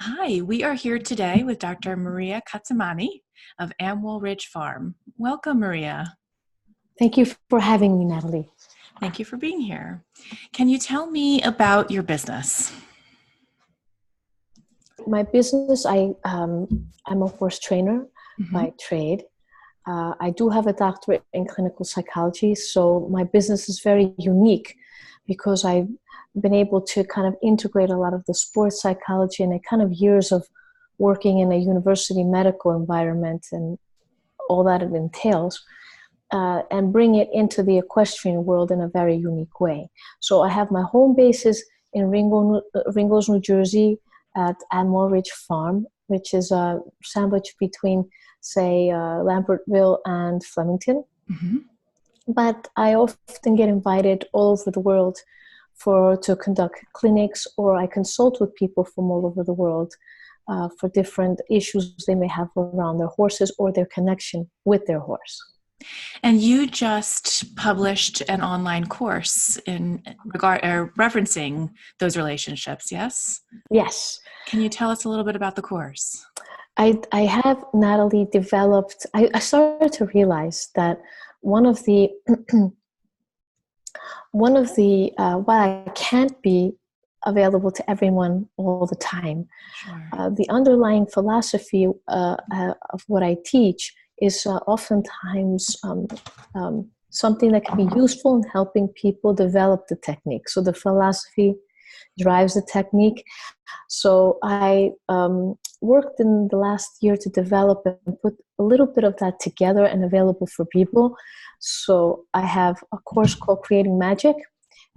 Hi, we are here today with Dr. Maria Katsamani of Amwell Ridge Farm. Welcome, Maria. Thank you for having me, Natalie. Thank you for being here. Can you tell me about your business? My business, I'm a horse trainer by trade. I do have a doctorate in clinical psychology, so my business is very unique because I've been able to kind of integrate a lot of the sports psychology and a kind of years of working in a university medical environment and all that it entails, and bring it into the equestrian world in a very unique way. So I have my home bases in Ringgold, New Jersey at Amwell Ridge Farm, which is a sandwich between, say, Lambertville and Flemington. But I often get invited all over the world to conduct clinics, or I consult with people from all over the world for different issues they may have around their horses or their connection with their horse. And you just published an online course in referencing those relationships, yes? Yes. Can you tell us a little bit about the course? I have, Natalie, developed, I started to realize that one of the while I can't be available to everyone all the time, Sure. the underlying philosophy of what I teach is oftentimes something that can be useful in helping people develop the technique. So the philosophy drives the technique. So I worked in the last year to develop and put a little bit of that together and available for people. So I have a course called Creating Magic,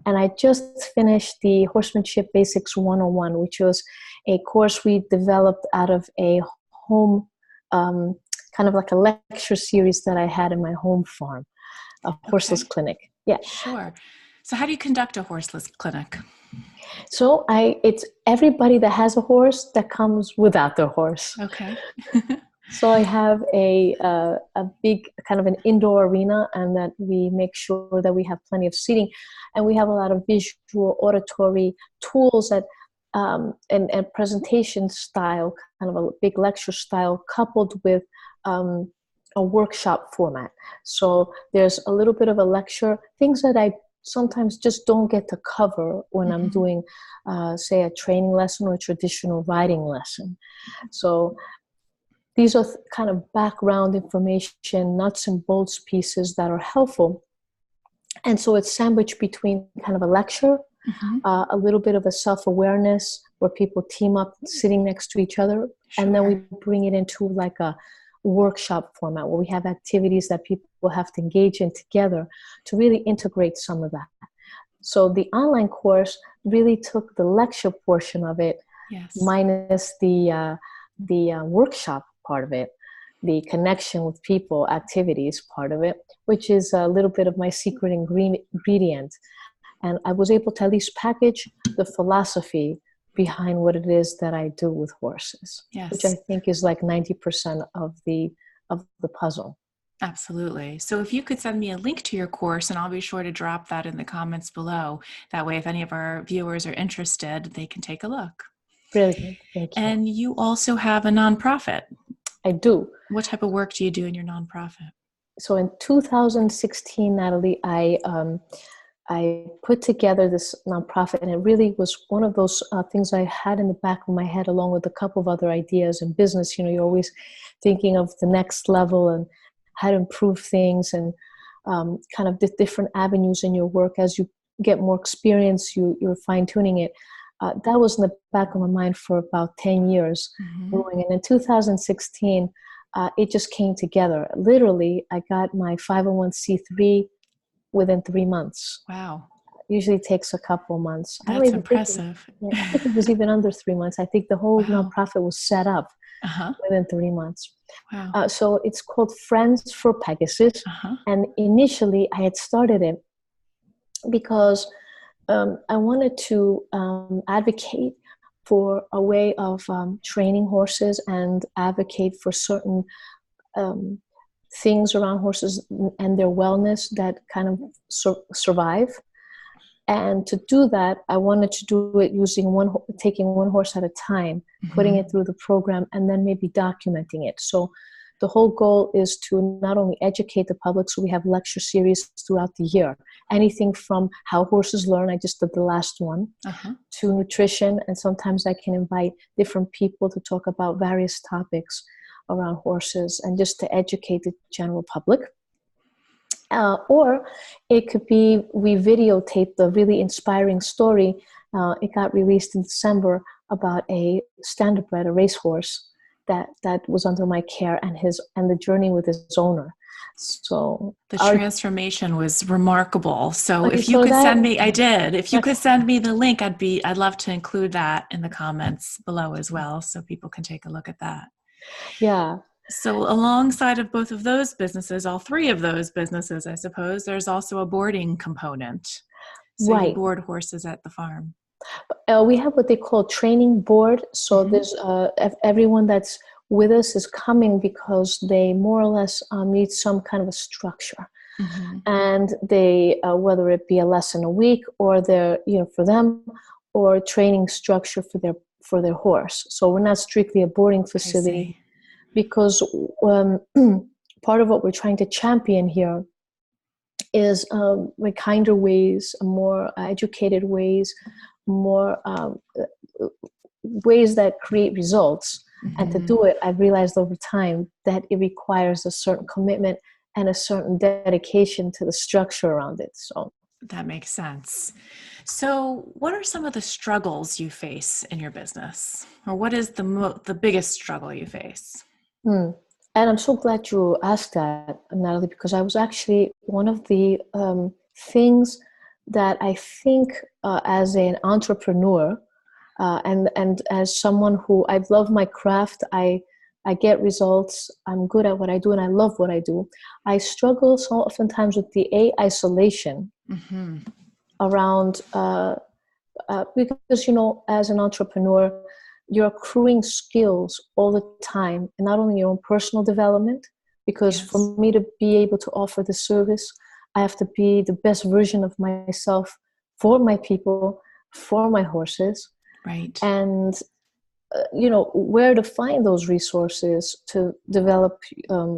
and I just finished the Horsemanship Basics 101, which was a course we developed out of a home, kind of like a lecture series that I had in my home farm, a horseless clinic. Yeah. Sure. So how do you conduct a horseless clinic? So it's everybody that has a horse that comes without their horse. Okay. So I have a big kind of an indoor arena, and that we make sure that we have plenty of seating, and we have a lot of visual auditory tools that and presentation style, kind of a big lecture style, coupled with a workshop format. So there's a little bit of a lecture, things that I sometimes just don't get to cover when I'm doing, say, a training lesson or a traditional riding lesson. So these are kind of background information, nuts and bolts pieces that are helpful. And so it's sandwiched between kind of a lecture, a little bit of a self-awareness where people team up sitting next to each other. Sure. And then we bring it into like a workshop format where we have activities that people will have to engage in together to really integrate some of that. So the online course really took the lecture portion of it, minus the workshop part of it, the connection with people, activities part of it, which is a little bit of my secret ingredient. And I was able to at least package the philosophy behind what it is that I do with horses, which I think is like 90% of the puzzle. Absolutely. So if you could send me a link to your course, and I'll be sure to drop that in the comments below. That way, if any of our viewers are interested, they can take a look. Brilliant. Thank you. And you also have a nonprofit. I do. What type of work do you do in your nonprofit? So in 2016, Natalie, I put together this nonprofit, and it really was one of those things I had in the back of my head, along with a couple of other ideas in business. You know, you're always thinking of the next level and how to improve things, and kind of the different avenues in your work. As you get more experience, you're fine-tuning it. That was in the back of my mind for about 10 years. And in 2016, it just came together. Literally, I got my 501c3 within 3 months. Wow. Usually takes a couple months. That's impressive. I think it was even under 3 months. I think the whole nonprofit was set up within 3 months. Wow. So it's called Friends for Pegasus. And initially I had started it because I wanted to advocate for a way of training horses and advocate for certain things around horses and their wellness that kind of survive. And to do that, I wanted to do it using taking one horse at a time, putting it through the program, and then maybe documenting it. So the whole goal is to not only educate the public, so we have lecture series throughout the year. Anything from how horses learn, I just did the last one, to nutrition, and sometimes I can invite different people to talk about various topics around horses and just to educate the general public. Or it could be we videotape the really inspiring story. It got released in December about a standardbred, a racehorse that was under my care, and the journey with his owner. So the transformation was remarkable. So if you saw could that? send me, I did. If you could send me the link, I'd love to include that in the comments below as well, so people can take a look at that. Yeah. So alongside of both of those businesses, all three of those businesses, I suppose, there's also a boarding component. So Right. you board horses at the farm. We have what they call training board. So there's everyone that's with us is coming because they more or less need some kind of a structure. And they, whether it be a lesson a week or for them, or training structure for their horse. So we're not strictly a boarding facility, because part of what we're trying to champion here is like kinder ways, more educated ways, more ways that create results. And to do it, I've realized over time that it requires a certain commitment and a certain dedication to the structure around it. So that makes sense. So what are some of the struggles you face in your business? Or what is the biggest struggle you face? And I'm so glad you asked that, Natalie, because I was actually one of the things that I think as an entrepreneur and as someone who I love my craft, I get results, I'm good at what I do, and I love what I do. I struggle so oftentimes with the isolation around, because, as an entrepreneur, you're accruing skills all the time, and not only your own personal development, because for me to be able to offer the service, I have to be the best version of myself for my people, for my horses. Right. And, where to find those resources to develop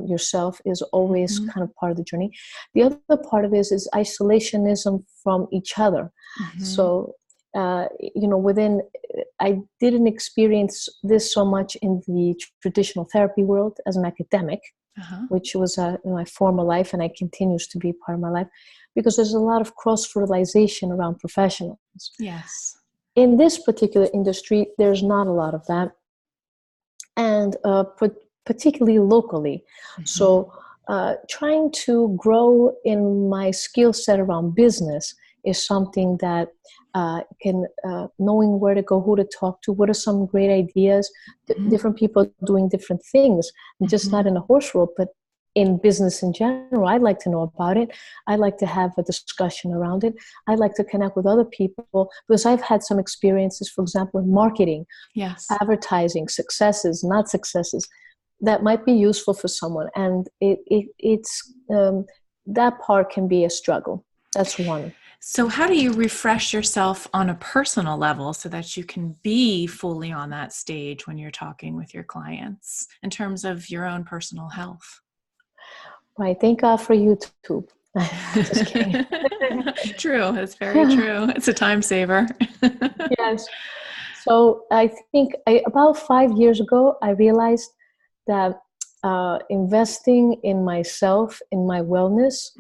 yourself is always kind of part of the journey. The other part of it is isolationism from each other. So, I didn't experience this so much in the traditional therapy world as an academic, which was my former life, and it continues to be part of my life, because there's a lot of cross-fertilization around professionals. Yes. In this particular industry, there's not a lot of that, and particularly locally. So trying to grow in my skill set around business is something that knowing where to go, who to talk to, what are some great ideas, different people doing different things, just not in the horse world, but in business in general. I'd like to know about it. I'd like to have a discussion around it. I'd like to connect with other people, because I've had some experiences, for example, in marketing, advertising, successes, not successes, that might be useful for someone. And it's that part can be a struggle. That's one. So how do you refresh yourself on a personal level so that you can be fully on that stage when you're talking with your clients in terms of your own personal health? Right. Thank God for YouTube. Just kidding. True. It's very true. It's a time saver. Yes. So I think about 5 years ago, I realized that investing in myself, in my wellness,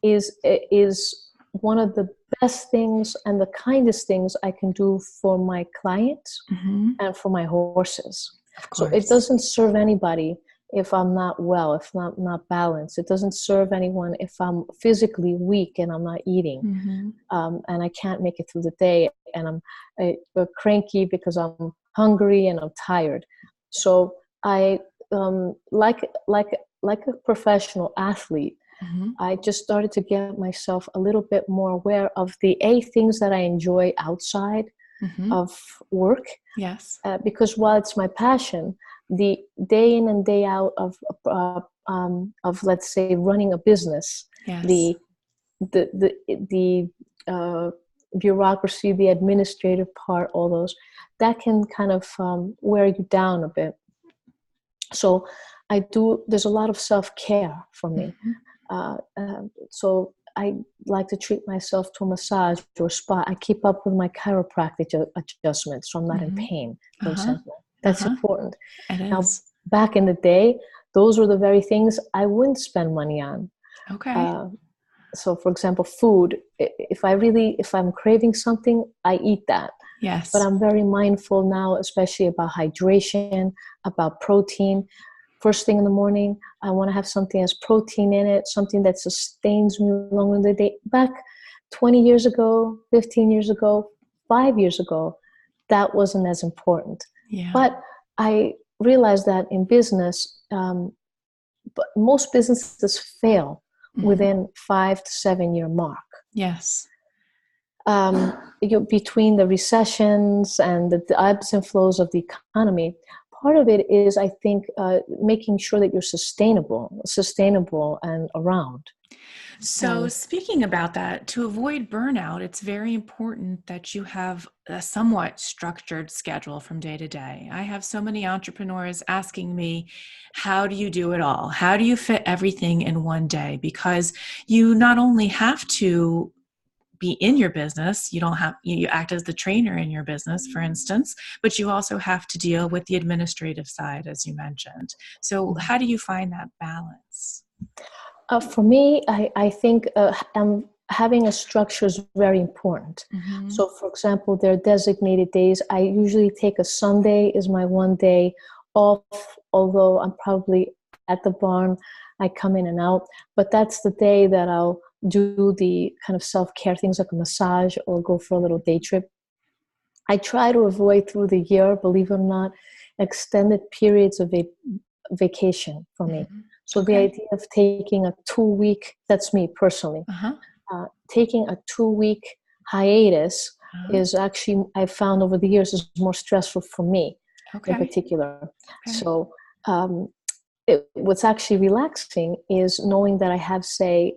is one of the best things and the kindest things I can do for my clients and for my horses. So it doesn't serve anybody if I'm not well, if I'm not balanced. It doesn't serve anyone if I'm physically weak and I'm not eating, and I can't make it through the day, and I'm cranky because I'm hungry and I'm tired. So I, like a professional athlete, I just started to get myself a little bit more aware of the things that I enjoy outside of work. Yes. Because while it's my passion, the day in and day out of let's say running a business, the bureaucracy, the administrative part, all those, that can kind of wear you down a bit. So there's a lot of self-care for me. So I like to treat myself to a massage or spa. I keep up with my chiropractic adjustments so I'm not in pain, for example. That's important. It Now, is. back in the day, those were the very things I wouldn't spend money on. Okay. So, for example, food. If I'm craving something, I eat that. Yes. But I'm very mindful now, especially about hydration, about protein. First thing in the morning, I want to have something that has protein in it, something that sustains me along the day. Back 20 years ago, 15 years ago, 5 years ago, that wasn't as important. Yeah. But I realized that in business, but most businesses fail within 5 to 7 year mark. Yes. Between the recessions and the ebbs and flows of the economy, part of it is, I think, making sure that you're sustainable and around. So speaking about that, to avoid burnout, it's very important that you have a somewhat structured schedule from day to day. I have so many entrepreneurs asking me, how do you do it all? How do you fit everything in one day? Because you not only have to be in your business, you act as the trainer in your business, for instance, but you also have to deal with the administrative side, as you mentioned. So how do you find that balance? For me, I think having a structure is very important. So, for example, there are designated days. I usually take a Sunday is my one day off, although I'm probably at the barn. I come in and out, but that's the day that I'll do the kind of self-care things like a massage or go for a little day trip. I try to avoid through the year, believe it or not, extended periods of vacation for me. So the idea of taking a 2-week, that's me personally, taking a 2-week hiatus is actually, I've found over the years, is more stressful for me in particular. So what's actually relaxing is knowing that I have, say,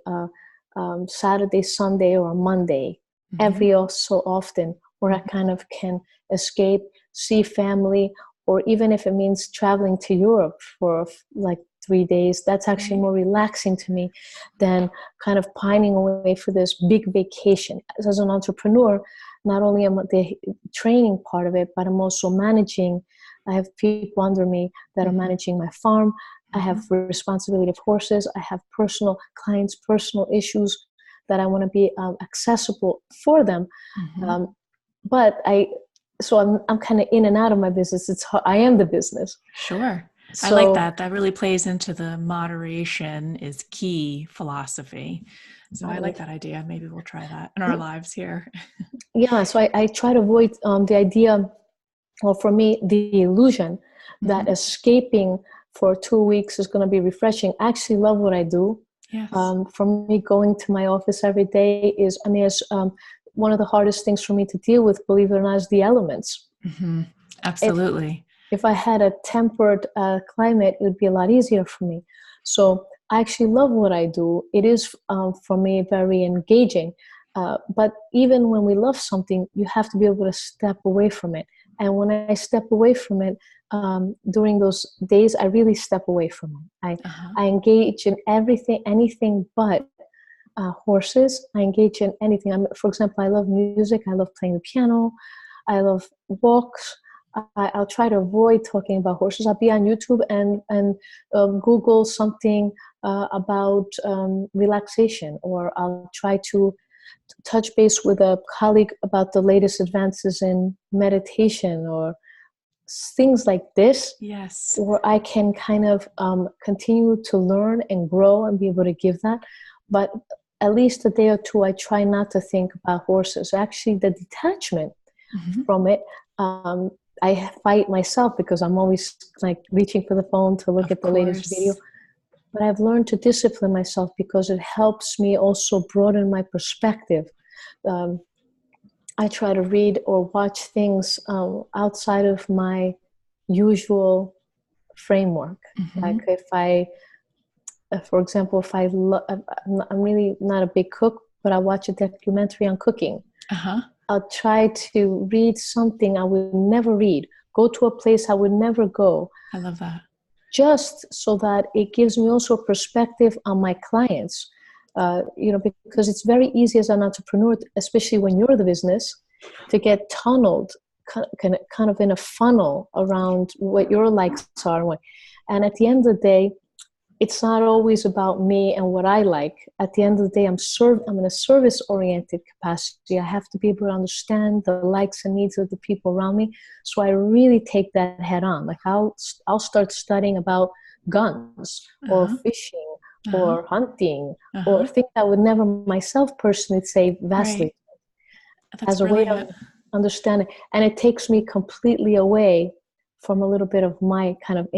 Saturday, Sunday, or a Monday every so often where I kind of can escape, see family, or even if it means traveling to Europe for like 3 days, that's actually more relaxing to me than kind of pining away for this big vacation. As an entrepreneur, not only am I the training part of it, but I'm also managing. I have people under me that are managing my farm. I have responsibility of horses. I have personal clients, personal issues that I want to be accessible for them. But I'm kind of in and out of my business. I am the business. Sure. So, I like that. That really plays into the moderation is key philosophy. So I like that idea. Maybe we'll try that in our lives here. Yeah. So I try to avoid the idea, or for me, the illusion that escaping for 2 weeks is going to be refreshing. I actually love what I do. Yes. For me, going to my office every day is, one of the hardest things for me to deal with, believe it or not, is the elements. Absolutely. If I had a tempered climate, it would be a lot easier for me. So I actually love what I do. It is, for me, very engaging. But even when we love something, you have to be able to step away from it. And when I step away from it, during those days, I really step away from it. I engage in anything but horses. I engage in anything. For example, I love music. I love playing the piano. I love walks. I'll try to avoid talking about horses. I'll be on YouTube and Google something about relaxation, or I'll try to touch base with a colleague about the latest advances in meditation or things like this. Yes. Where I can kind of continue to learn and grow and be able to give that. But at least a day or two, I try not to think about horses. Actually, the detachment from it, I fight myself because I'm always like reaching for the phone to look at the latest video. But I've learned to discipline myself because it helps me also broaden my perspective. I try to read or watch things outside of my usual framework. Like for example, I'm really not a big cook, but I watch a documentary on cooking. Uh-huh. I'll try to read something I would never read, go to a place I would never go, I love that. just so that it gives me also a perspective on my clients. Because it's very easy as an entrepreneur, especially when you're the business, to get tunneled kind of in a funnel around what your likes are. And at the end of the day, it's not always about me and what I like. At the end of the day, I'm in a service-oriented capacity. I have to be able to understand the likes and needs of the people around me. So I really take that head on. Like I'll start studying about guns or fishing or hunting or things I would never myself personally say vastly, That's as a way of understanding. And it takes me completely away from a little bit of my kind of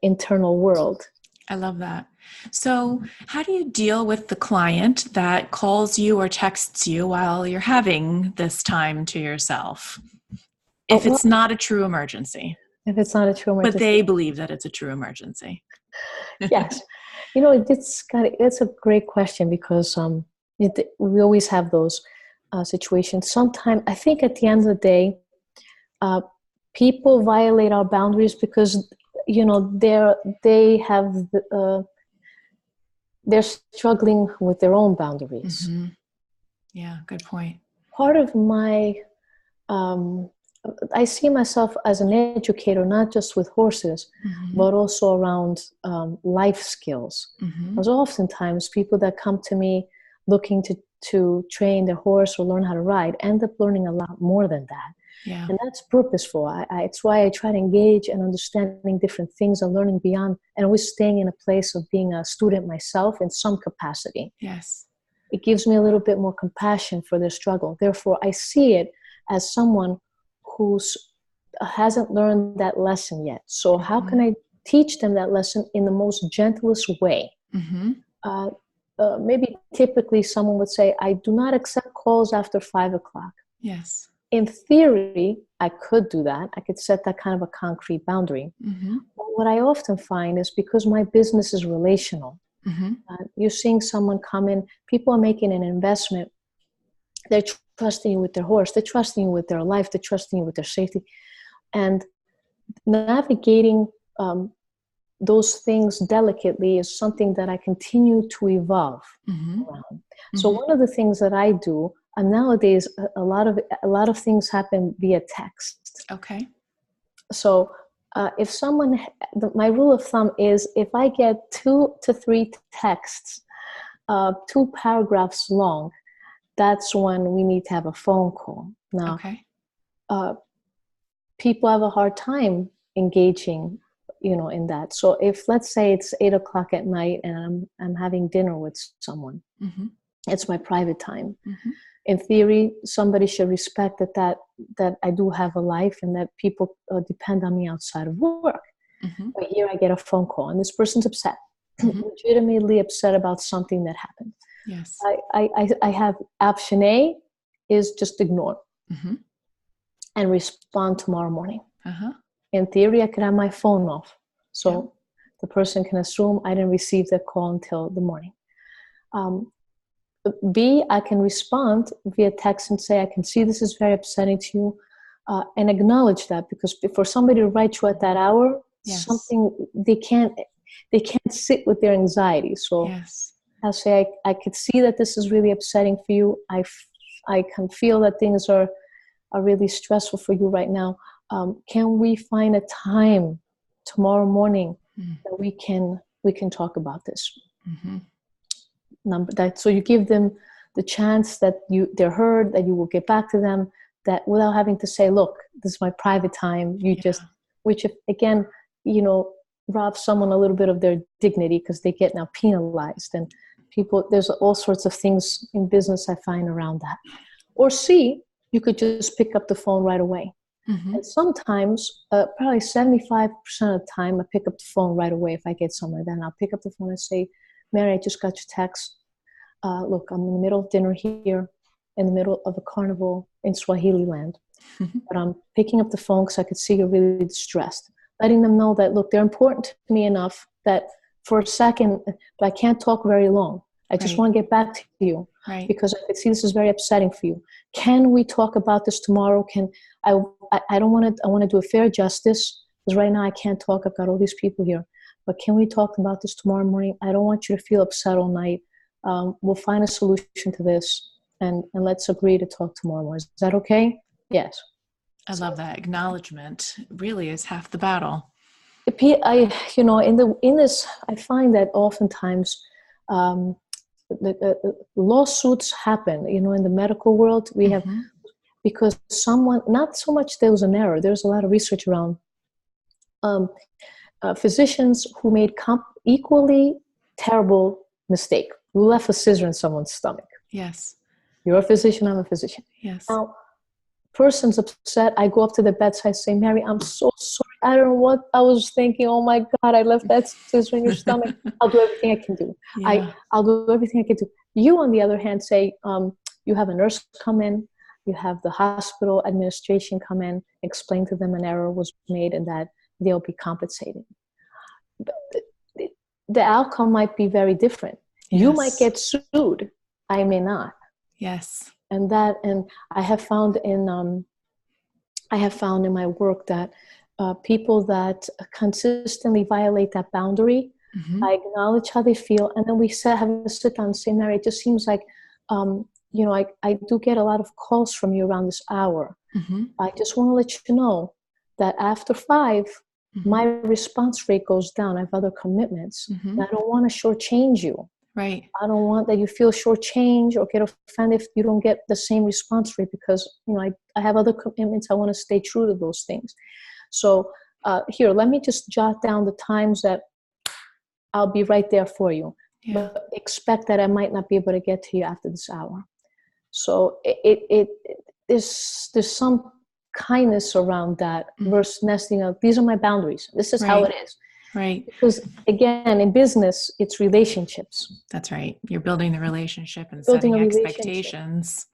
internal world. I love that. So how do you deal with the client that calls you or texts you while you're having this time to yourself? If it's not a true emergency. If it's not a true emergency. But they believe that it's a true emergency. Yes. It's a great question, because we always have those situations. Sometimes I think at the end of the day, people violate our boundaries because they're struggling with their own boundaries. Mm-hmm. Yeah, good point. Part of my I see myself as an educator, not just with horses, but also around life skills. Because oftentimes people that come to me looking to train their horse or learn how to ride end up learning a lot more than that. Yeah. And that's purposeful. It's why I try to engage in understanding different things and learning beyond, and always staying in a place of being a student myself in some capacity. Yes. It gives me a little bit more compassion for their struggle. Therefore, I see it as someone who hasn't learned that lesson yet. So how can I teach them that lesson in the most gentlest way? Maybe typically someone would say, I do not accept calls after 5 o'clock. Yes. In theory, I could do that. I could set that kind of a concrete boundary. But what I often find is, because my business is relational, you're seeing someone come in, people are making an investment. They're trusting you with their horse. They're trusting you with their life. They're trusting you with their safety. And navigating those things delicately is something that I continue to evolve around. So one of the things that I do, and nowadays a lot of things happen via text. Okay. So if someone, my rule of thumb is, if I get 2 to 3 texts, 2 paragraphs long, that's when we need to have a phone call. Now, people have a hard time engaging, in that. So if, let's say it's 8 o'clock at night and I'm having dinner with someone, it's my private time. In theory, somebody should respect that I do have a life and that people depend on me outside of work. But here I get a phone call and this person's upset, legitimately upset about something that happened. Yes. I have option A is just ignore and respond tomorrow morning. In theory, I could have my phone off. So the person can assume I didn't receive the call until the morning. B, I can respond via text and say, I can see this is very upsetting to you, and acknowledge that, because for somebody to write you at that hour, something they can't sit with their anxiety. So I'll say, I could see that this is really upsetting for you. I can feel that things are really stressful for you right now. Can we find a time tomorrow morning that we can talk about this? So you give them the chance that they're heard, that you will get back to them, that without having to say, look, this is my private time. Which again, robs someone a little bit of their dignity, because they get now penalized. And there's all sorts of things in business I find around that. Or C, you could just pick up the phone right away. And sometimes, probably 75% of the time, I pick up the phone right away if I get something like that. And I'll pick up the phone and say, Mary, I just got your text. Look, I'm in the middle of dinner here, in the middle of a carnival in Swahili land. But I'm picking up the phone because I could see you're really distressed. Letting them know that, look, they're important to me enough that for a second, but I can't talk very long. I just Right. want to get back to you Right. because I can see this is very upsetting for you. Can we talk about this tomorrow? I don't want to, I want to do a fair justice because right now I can't talk. I've got all these people here, but can we talk about this tomorrow morning? I don't want you to feel upset all night. We'll find a solution to this and let's agree to talk tomorrow morning. Is that okay? Yes. I love that. Acknowledgement really is half the battle. In this, I find that oftentimes um, the lawsuits happen. In the medical world, we have Mm-hmm. because someone, not so much there was an error. There's a lot of research around um, physicians who made equally terrible mistake. Who left a scissor in someone's stomach. Yes. You're a physician. I'm a physician. Yes. Now, person's upset. I go up to the bedside, say, Mary, I'm so sorry. I don't know what I was thinking. Oh my God, I left that scissor in your stomach. I'll do everything I can do. Yeah. I'll do everything I can do. You, on the other hand, say, you have a nurse come in, you have the hospital administration come in, explain to them an error was made and that they'll be compensated. But the outcome might be very different. Yes. You might get sued. I may not. Yes. And I have found in my work that people that consistently violate that boundary, Mm-hmm. I acknowledge how they feel, and then we have a sit down and say, Mary, it just seems like, I do get a lot of calls from you around this hour. Mm-hmm. I just want to let you know that after 5, Mm-hmm. my response rate goes down. I have other commitments. Mm-hmm. And I don't want to shortchange you. Right. I don't want that you feel shortchanged or get offended if you don't get the same response rate because, I have other commitments. I want to stay true to those things. So here, let me just jot down the times that I'll be right there for you. Yeah. But expect that I might not be able to get to you after this hour. So there's some kindness around that versus nesting up. These are my boundaries. This is how it is. Right. Because again, in business, it's relationships. That's right. You're building the relationship and Building setting a relationship. expectations.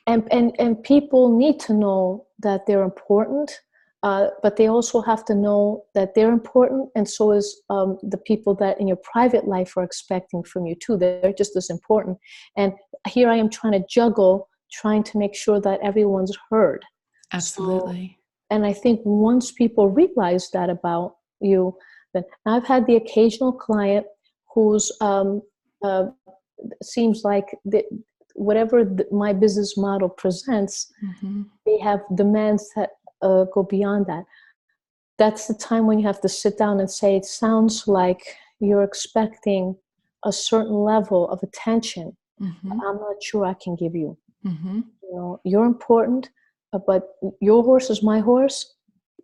And people need to know that they're important, but they also have to know that they're important, and so is the people that in your private life are expecting from you too. They're just as important. And here I am trying to juggle, trying to make sure that everyone's heard. Absolutely. And I think once people realize that about you, then I've had the occasional client who's seems like whatever my business model presents, they have demands that go beyond that. That's the time when you have to sit down and say, it sounds like you're expecting a certain level of attention. I'm not sure I can give you. You're important, but your horse is my horse.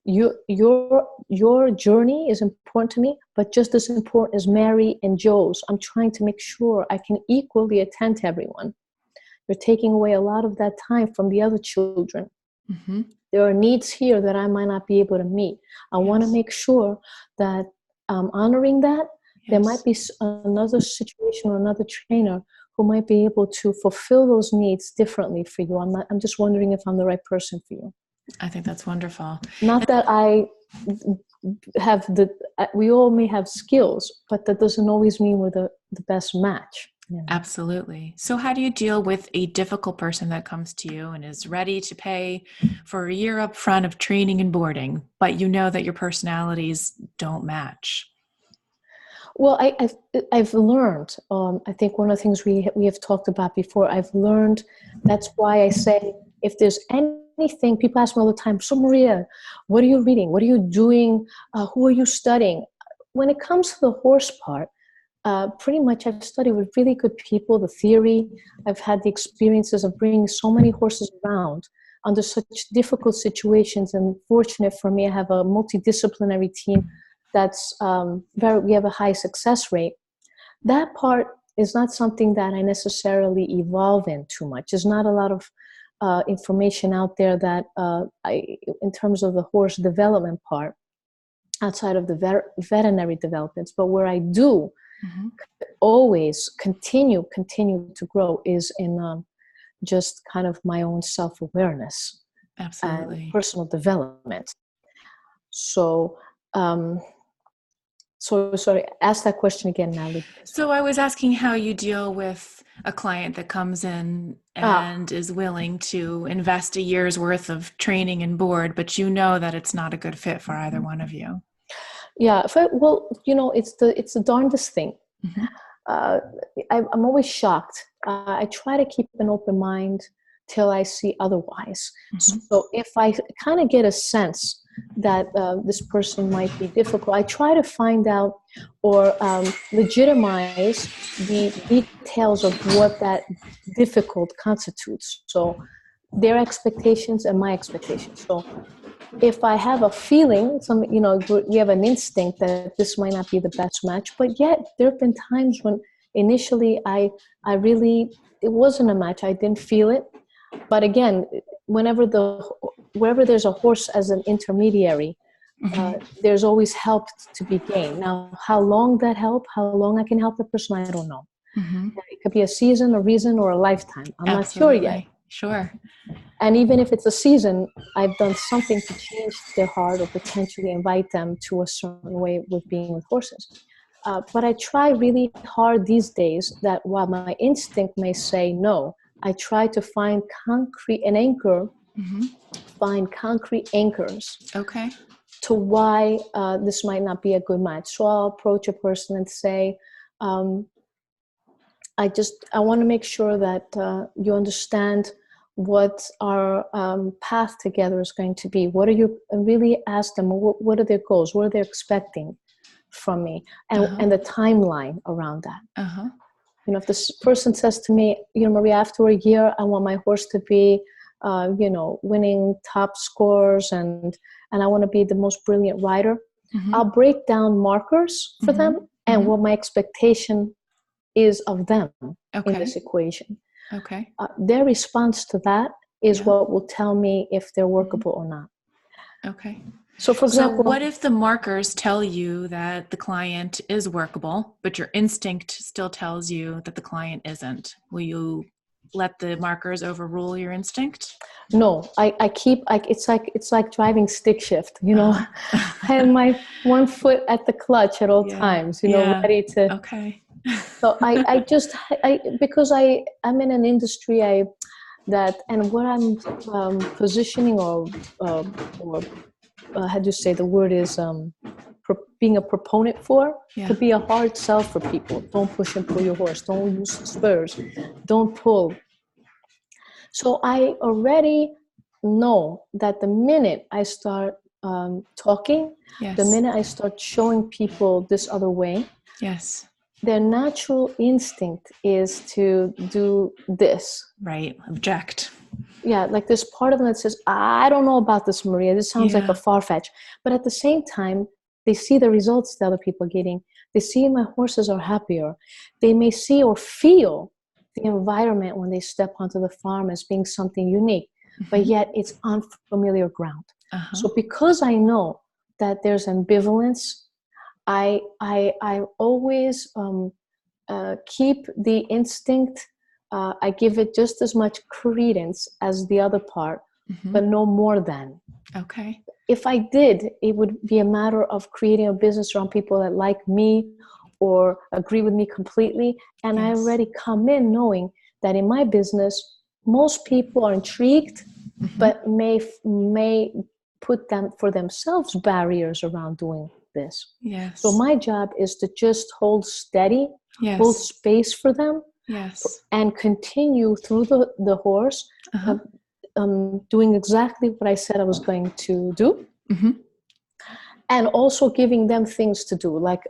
Your journey is important to me, but just as important as Mary and Joe's. I'm trying to make sure I can equally attend to everyone. You're taking away a lot of that time from the other children. There are needs here that I might not be able to meet. I want to make sure that I'm honoring that. There might be another situation or another trainer who might be able to fulfill those needs differently for you. I'm just wondering if I'm the right person for you. I think that's wonderful. Not that I have we all may have skills, but that doesn't always mean we're the best match. Absolutely. So how do you deal with a difficult person that comes to you and is ready to pay for a year up front of training and boarding, but you know that your personalities don't match? Well, I've learned. I think one of the things we have talked about before. I've learned. That's why I say if there's anything, people ask me all the time. So Maria, what are you reading? What are you doing? Who are you studying? When it comes to the horse part, pretty much I've studied with really good people. The theory. I've had the experiences of bringing so many horses around under such difficult situations. And fortunate for me, I have a multidisciplinary team. That's we have a high success rate. That part is not something that I necessarily evolve in too much. There's not a lot of information out there that in terms of the horse development part, outside of the veterinary developments. But where I do always continue to grow is in just kind of my own self-awareness and personal development. So So sorry, ask that question again, Natalie. So I was asking how you deal with a client that comes in Ah, and is willing to invest a year's worth of training and board, but you know that it's not a good fit for either one of you. yeah. Well, it's the darndest thing. Hmm. uh, I'm always shocked. I try to keep an open mind till I see otherwise. Hmm. So if I kind of get a sense that this person might be difficult, I try to find out or legitimize the details of what that difficult constitutes. So their expectations and my expectations. So if I have a feeling, we have an instinct that this might not be the best match, but yet there have been times when initially I really, it wasn't a match. I didn't feel it. But again, wherever there's a horse as an intermediary, Hmm. there's always help to be gained. Now, how long how long I can help the person, I don't know. Hmm. It could be a season, a reason, or a lifetime. I'm not sure yet. Absolutely. Sure. And even if it's a season, I've done something to change their heart or potentially invite them to a certain way with being with horses. But I try really hard these days that while my instinct may say no, I try to find Hmm. find concrete anchors Okay. to why this might not be a good match. So I'll approach a person and say, um, I want to make sure that you understand what our path together is going to be. What are you, and really ask them, what are their goals? What are they expecting from me? Uh-huh. And the timeline around that. Uh-huh. If this person says to me, Maria, after a year, I want my horse to be, winning top scores and I want to be the most brilliant rider. Hmm. I'll break down markers for Hmm. them and Hmm. what my expectation is of them in Okay. this equation. Okay. Their response to that is Yeah. what will tell me if they're Hmm. workable or not. Okay. So, for So what example, if the markers tell you that the client is workable, but your instinct still tells you that the client isn't? Will you let the markers overrule your instinct? no, I keep it's like driving stick shift. Uh-huh. I have my one foot at the clutch at all Yeah. times. Yeah. Ready to. Okay. So because I'm in an industry and what I'm positioning or how do you say the word is being a proponent for Yeah. could be a hard sell for people. Don't push and pull your horse. Don't use spurs. Don't pull. So I already know that the minute I start talking, the Yes. minute I start showing people this other way, Yes. their natural instinct is to do this. Right. Object. Yeah, like there's part of them that says, I don't know about this, Maria. This sounds like a Yeah. far-fetched. But at the same time, they see the results the other people are getting. They see my horses are happier. They may see or feel the environment when they step onto the farm as being something unique, but Hmm. yet it's unfamiliar ground. Uh-huh. So because I know that there's ambivalence, I always keep the instinct. I give it just as much credence as the other part, Hmm. but no more than. Okay. If I did, it would be a matter of creating a business around people that like me or agree with me completely. And I Yes. already come in knowing that in my business, most people are intrigued, Hmm. but may put them for themselves barriers around doing this. So Yes. my job is to just hold steady, hold Yes. space for them, Yes. and continue through the horse, Uh-huh. doing exactly what I said I was going to do, Hmm. and also giving them things to do, like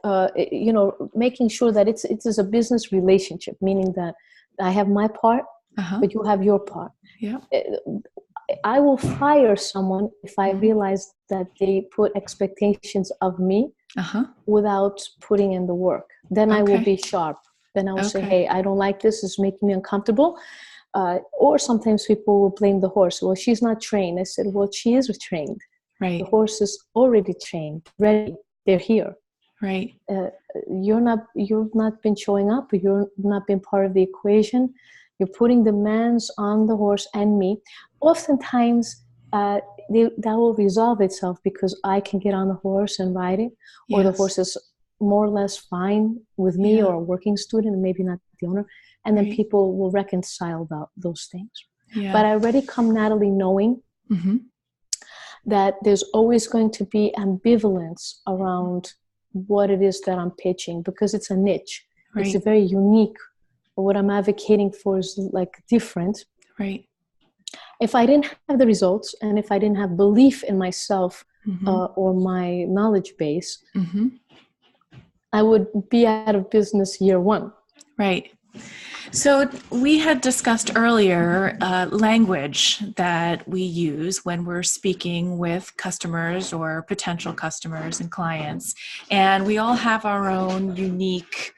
making sure that it is a business relationship, meaning that I have my part, Uh-huh. but you have your part. Yeah. I will fire someone if I Hmm. realize that they put expectations of me Uh-huh. without putting in the work. Then I will Okay. be sharp. Then I will say, Okay. hey, I don't like this. It's making me uncomfortable. Or sometimes people will blame the horse. Well, she's not trained. I said, well, she is trained. The Right. horse is already trained, ready. They're here. Right. You've not been showing up. You've not been part of the equation. You're putting demands on the horse and me. Oftentimes, that will resolve itself because I can get on the horse and ride it, or the Yes. horse is more or less fine with me or a working student, and maybe not the owner. And then people will reconcile those things. Yeah. But I already come, Natalie, knowing that there's always going to be ambivalence around what it is that I'm pitching, because it's a niche. Right. It's a very unique. What I'm advocating for is like different. Right. If I didn't have the results, and if I didn't have belief in myself or my knowledge base, I would be out of business year one. Right. So we had discussed earlier language that we use when we're speaking with customers or potential customers and clients. And we all have our own unique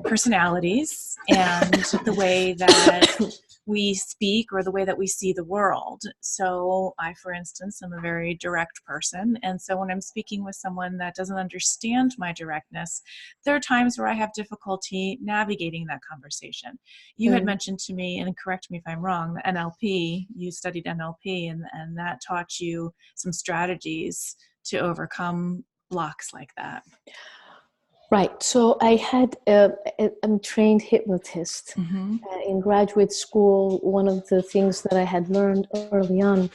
personalities and the way that we speak or the way that we see the world. So I, for instance, am a very direct person. And so when I'm speaking with someone that doesn't understand my directness, there are times where I have difficulty navigating that conversation. You had mentioned to me, and correct me if I'm wrong, the NLP, you studied NLP, and that taught you some strategies to overcome blocks like that. Right. So I had I'm a trained hypnotist. In graduate school, one of the things that I had learned early on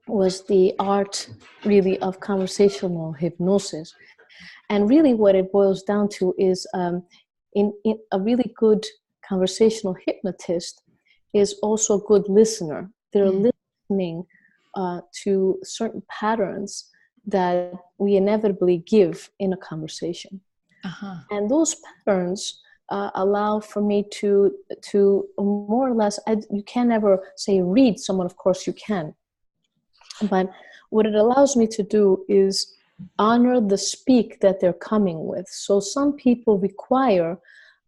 was the art really of conversational hypnosis. And really what it boils down to is in a really good conversational hypnotist is also a good listener. They're listening to certain patterns that we inevitably give in a conversation. And those patterns allow for me to more or less, you can't ever say read someone, of course you can. But what it allows me to do is honor the speak that they're coming with. So some people require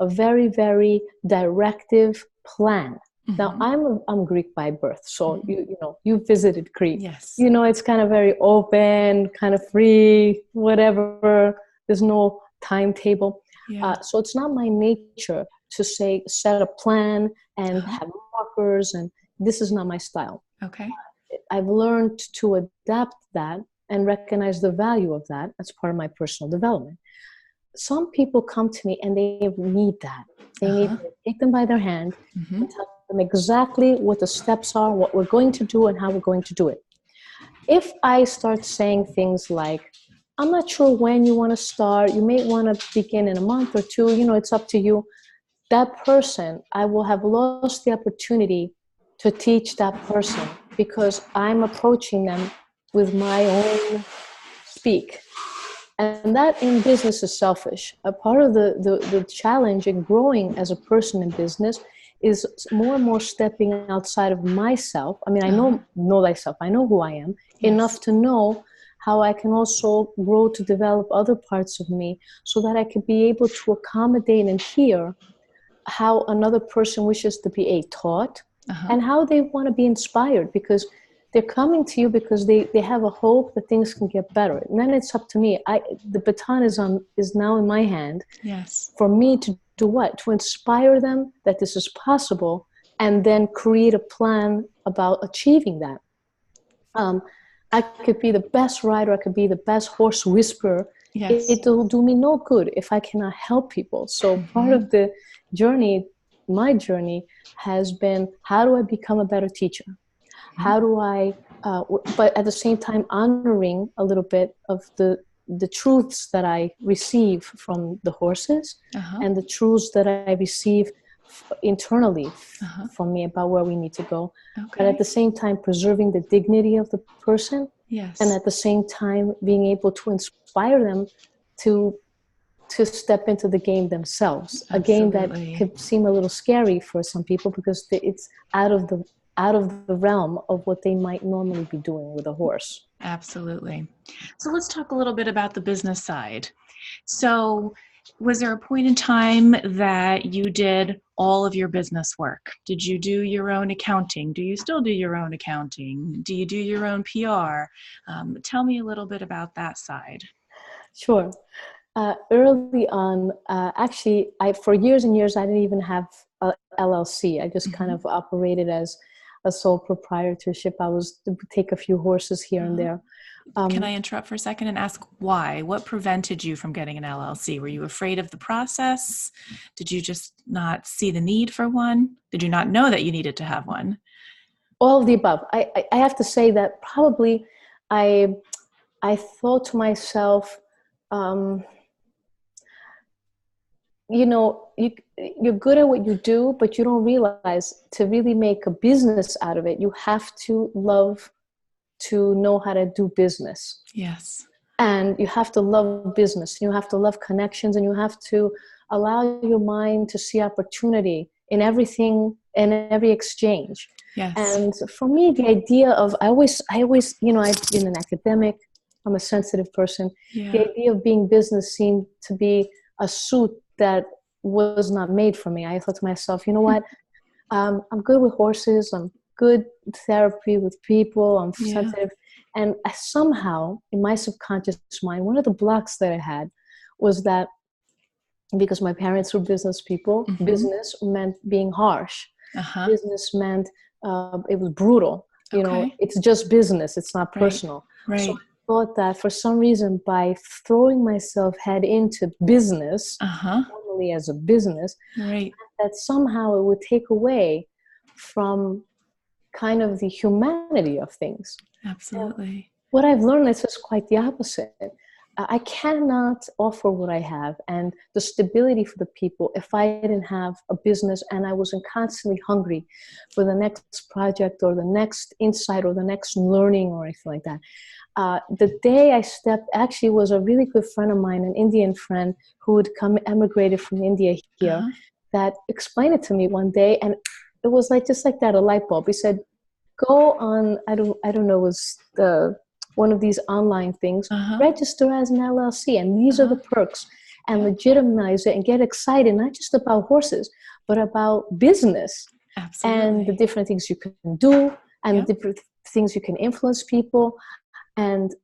a very, very directive plan. Now, I'm Greek by birth, so you know, you visited Greek. Yes. You know, it's kind of very open, kind of free, whatever. There's no timetable. So it's not my nature to say, set a plan and have markers, and this is not my style. Okay. I've learned to adapt that and recognize the value of that as part of my personal development. Some people come to me and they need that. They need to take them by their hand and tell them exactly what the steps are, what we're going to do, and how we're going to do it. If I start saying things like, I'm not sure when you want to start, you may want to begin in a month or two, you know, it's up to you. That person, I will have lost the opportunity to teach that person because I'm approaching them with my own speak. And that in business is selfish. A part of the challenge in growing as a person in business is more and more stepping outside of myself. I mean, I know thyself. I know who I am enough to know how I can also grow to develop other parts of me so that I can be able to accommodate and hear how another person wishes to be taught and how they want to be inspired, because they're coming to you because they have a hope that things can get better. And then it's up to me. The baton is now in my hand. Yes. For me to do what? To inspire them that this is possible and then create a plan about achieving that. I could be the best rider. I could be the best horse whisperer. Yes. It will do me no good if I cannot help people. So part of the journey, my journey, has been, how do I become a better teacher? How do I, but at the same time, honoring a little bit of the truths that I receive from the horses and the truths that I receive internally from me about where we need to go. But at the same time, preserving the dignity of the person. Yes. And at the same time, being able to inspire them to step into the game themselves. Absolutely. A game that could seem a little scary for some people because it's out of the realm of what they might normally be doing with a horse. Absolutely. So let's talk a little bit about the business side. So was there a point in time that you did all of your business work? Did you do your own accounting? Do you still do your own accounting? Do you do your own PR? Tell me a little bit about that side. Sure. Early on, actually, for years and years, I didn't even have a LLC. I just kind of operated as a sole proprietorship. I was to take a few horses here and there. Can I interrupt for a second and ask why? What prevented you from getting an LLC? Were you afraid of the process? Did you just not see the need for one? Did you not know that you needed to have one? All of the above. I have to say that probably I thought to myself, um, you're good at what you do, but you don't realize to really make a business out of it, you have to love to know how to do business. Yes. And you have to love business. You have to love connections, and you have to allow your mind to see opportunity in everything and every exchange. Yes. And for me, the idea of, I always, I've been an academic, I'm a sensitive person. Yeah. The idea of being business seemed to be a suit that was not made for me. I thought to myself, you know what? I'm good with horses. I'm good therapy with people. I'm sensitive. And somehow in my subconscious mind, one of the blocks that I had was that because my parents were business people, business meant being harsh. Business meant it was brutal. You know, it's just business. It's not personal. Right. So I thought that for some reason, by throwing myself head into business, formally as a business, that somehow it would take away from kind of the humanity of things. Absolutely. And what I've learned is just quite the opposite. I cannot offer what I have and the stability for the people if I didn't have a business and I wasn't constantly hungry for the next project or the next insight or the next learning or anything like that. The day I stepped, actually was a really good friend of mine, an Indian friend who had emigrated from India here, that explained it to me one day, and it was like just like that, a light bulb. He said, "Go on, I don't know, it was one of these online things, register as an LLC, and these are the perks, and legitimize it and get excited, not just about horses, but about business." Absolutely. And the different things you can do and the different things you can influence people. And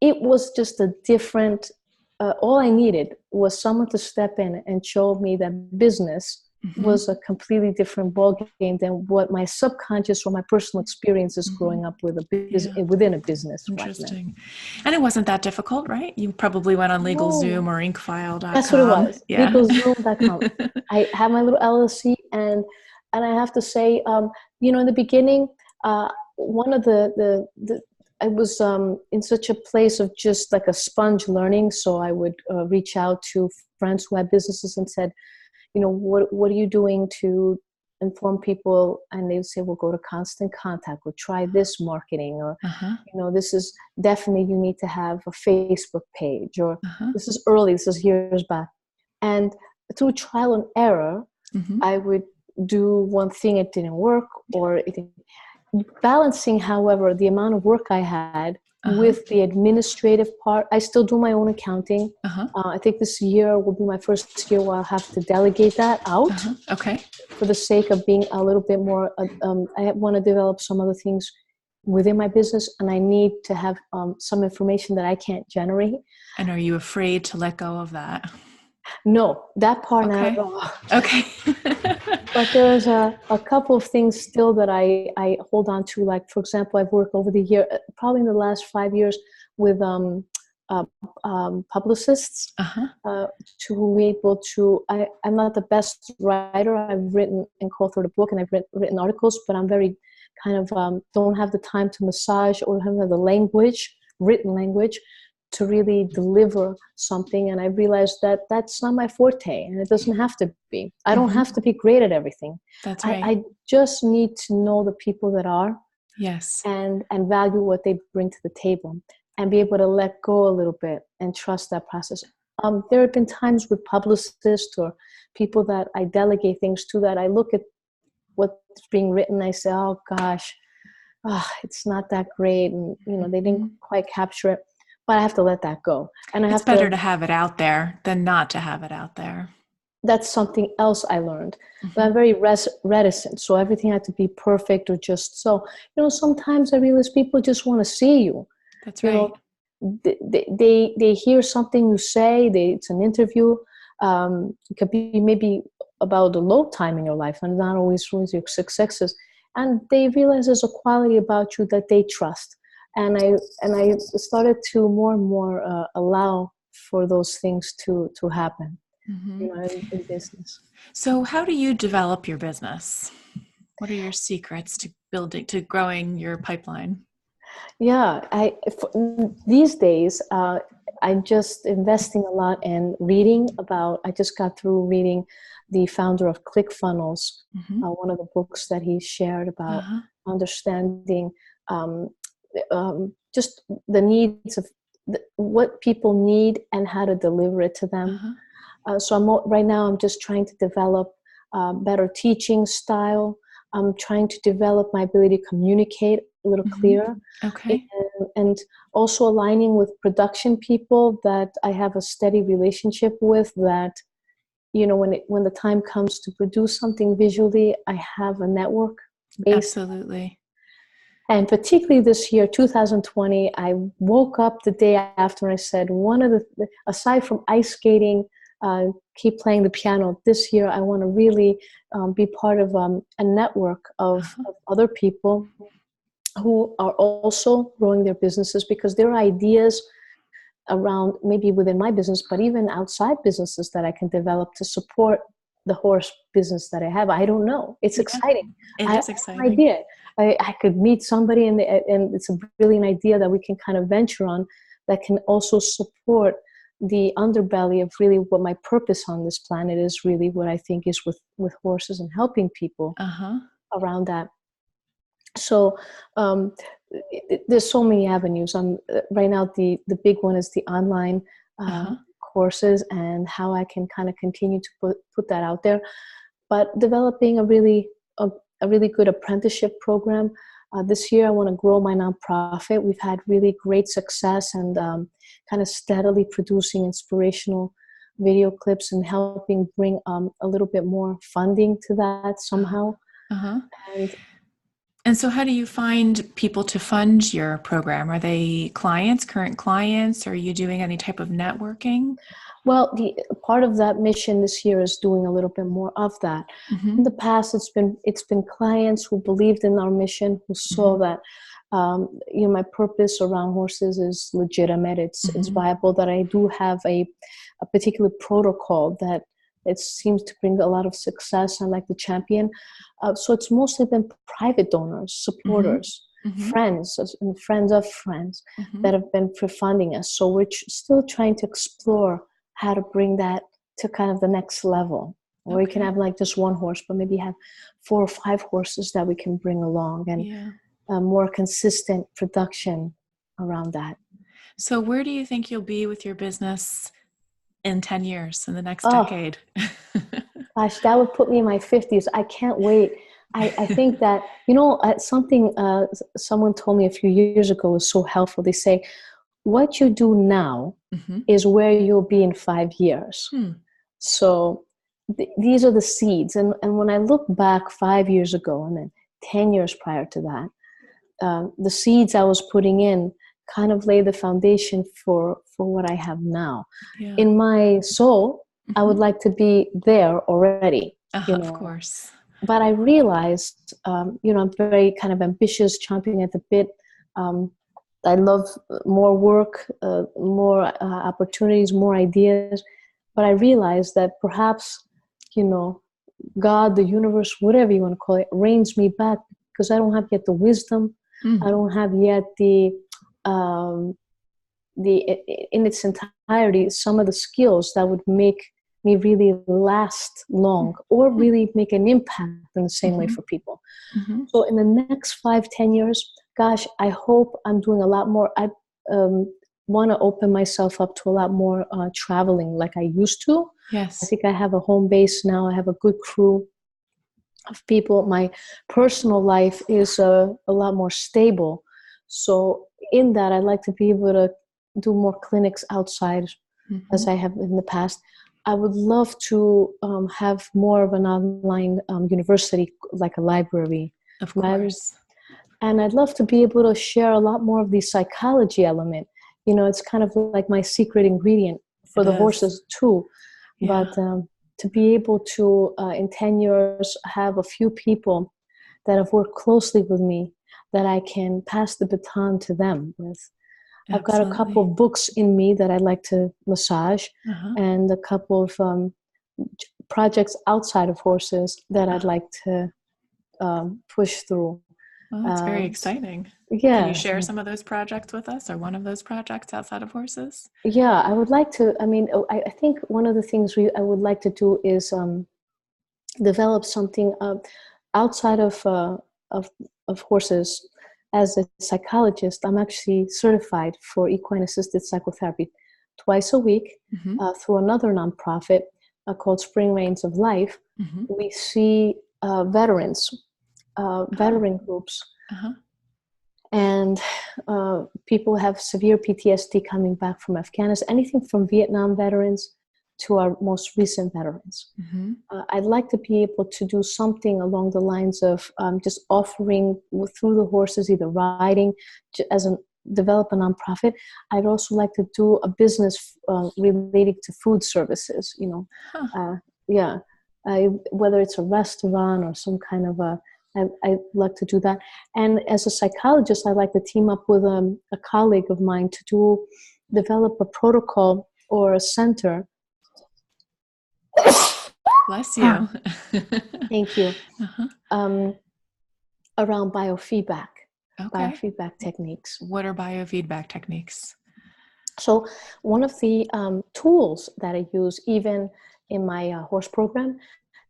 it was just a different, all I needed was someone to step in and show me that business was a completely different ballgame than what my subconscious or my personal experiences growing up with within a business. Interesting. And it wasn't that difficult, right? You probably went on LegalZoom or InkFile.com. That's what it was. LegalZoom.com. I have my little LLC, and I have to say, in the beginning, one of I was in such a place of just like a sponge learning. So I would reach out to friends who had businesses and said, what are you doing to inform people? And they would say, well, go to Constant Contact, or try this marketing, or, this is definitely, you need to have a Facebook page, or this is years back. And through trial and error, I would do one thing, it didn't work, or it didn't. Balancing, however, the amount of work I had with the administrative part. I still do my own accounting. I think this year will be my first year where I'll have to delegate that out. For the sake of being a little bit more, I want to develop some other things within my business, and I need to have some information that I can't generate. And are you afraid to let go of that? No, that part not at all. But there's a couple of things still that I hold on to. Like, for example, I've worked over the year, probably in the last 5 years, with publicists to be able to. I'm not the best writer. I've written and co-authored a book, and I've written articles, but I'm very kind of don't have the time to massage or have the written language, to really deliver something. And I realized that that's not my forte, and it doesn't have to be. I don't have to be great at everything. That's right. I just need to know the people that are, and value what they bring to the table, and be able to let go a little bit and trust that process. There have been times with publicists or people that I delegate things to, that I look at what's being written, I say, oh gosh, it's not that great, and they didn't quite capture it. But I have to let that go. And it's better to have it out there than not to have it out there. That's something else I learned. But I'm very reticent. So everything had to be perfect or just so. Sometimes I realize people just want to see you. That's right. They hear something you say. It's an interview. It could be maybe about the low time in your life, and not always your successes. And they realize there's a quality about you that they trust. And I started to more and more allow for those things to happen, Mm-hmm. in business. So how do you develop your business? What are your secrets to growing your pipeline? Yeah, these days I'm just investing a lot in reading about. I just got through reading the founder of ClickFunnels, Mm-hmm. one of the books that he shared about Uh-huh. understanding um, just the needs of what people need and how to deliver it to them. Uh-huh. Right now I'm just trying to develop better teaching style. I'm trying to develop my ability to communicate a little Mm-hmm. clearer, Okay. and also aligning with production people that I have a steady relationship with, that when the time comes to produce something visually, I have a network based. Absolutely. And particularly this year, 2020, I woke up the day after and I said, aside from ice skating, keep playing the piano, this year I want to really be part of a network Uh-huh. of other people who are also growing their businesses, because there are ideas around, maybe within my business, but even outside businesses, that I can develop to support the horse business that I have. I don't know. It's Yeah, exciting. it I have is an exciting. idea. I could meet somebody, and it's a brilliant idea that we can kind of venture on, that can also support the underbelly of really what my purpose on this planet is, really what I think is with horses and helping people Uh-huh. around that. So there's so many avenues. Right now, the big one is the online Uh-huh. courses, and how I can kind of continue to put that out there. But developing a really good apprenticeship program. This year, I want to grow my nonprofit. We've had really great success, and kind of steadily producing inspirational video clips and helping bring a little bit more funding to that Uh-huh. somehow. Uh-huh. And And so how do you find people to fund your program? Are they clients, current clients? Are you doing any type of networking? well, the part of that mission this year is doing a little bit more of that. In Mm-hmm. the past, it's been clients who believed in our mission, who saw Mm-hmm. that my purpose around horses is legitimate. It's Mm-hmm. viable. That I do have a particular protocol that it seems to bring a lot of success, and like the champion. So it's mostly been private donors, Mm-hmm. supporters, Mm-hmm. friends, and friends of friends Mm-hmm. that have been funding us. So we're still trying to explore how to bring that to kind of the next level. Or we can Okay. have like just one horse, but maybe have 4 or 5 horses that we can bring along, and Yeah. a more consistent production around that. So where do you think you'll be with your business in 10 years, in the next Oh, decade? gosh, that would put me in my 50s. I can't wait. I think that, something someone told me a few years ago was so helpful. They say, what you do now Mm-hmm. is where you'll be in 5 years. Hmm. So these are the seeds. And when I look back 5 years ago, and then 10 years prior to that, the seeds I was putting in kind of laid the foundation for what I have now. Yeah. In my soul, I would Mm-hmm. like to be there already, Of course. but I realized, I'm very kind of ambitious, chomping at the bit. Um, I love more work, more opportunities, more ideas. But I realized that perhaps, God, the universe, whatever you want to call it, reins me back, because I don't have yet the wisdom. I Mm. don't have yet um, the in its entirety, some of the skills that would make me really last long, or really make an impact in the same way Mm-hmm. for people. Mm-hmm. So in the next 5-10 years, gosh, I hope I'm doing a lot more. I want to open myself up to a lot more traveling like I used to. I Yes. think I have a home base now. I have a good crew of people. My personal life is a lot more stable. So in that, I'd like to be able to do more clinics outside, Mm-hmm. as I have in the past. I would love to have more of an online university, like a library. Of library. course. And I'd love to be able to share a lot more of the psychology element. It's kind of like my secret ingredient for It the is. horses too. Yeah. But to be able to, in 10 years, have a few people that have worked closely with me, that I can pass the baton to them with. I've got a couple Absolutely. of books in me that I'd like to massage, Uh-huh. and a couple of projects outside of horses that I'd Uh-huh. like to push through. Well, that's very exciting. Can you Yeah, share some of those projects with us, or one of those projects outside of horses? yeah, I would like to. I mean, I think one of the things I would like to do is develop something outside of of horses. As a psychologist, I'm actually certified for equine assisted psychotherapy twice a week Mm-hmm. through another nonprofit called Spring Rains of Life. Mm-hmm. We see veterans, Oh, veteran groups, uh-huh. and people have severe PTSD coming back from Afghanistan, anything from Vietnam veterans to our most recent veterans. Mm-hmm. I'd like to be able to do something along the lines of just offering through the horses, either riding as a develop a nonprofit. I'd also like to do a business related to food services. Huh. Yeah, whether it's a restaurant or some kind of I'd like to do that. And as a psychologist, I'd like to team up with a colleague of mine to develop a protocol or a center. Bless you. Thank you. Uh-huh. Um, around Okay. biofeedback techniques. What are biofeedback techniques? So one of the tools that I use even in my horse program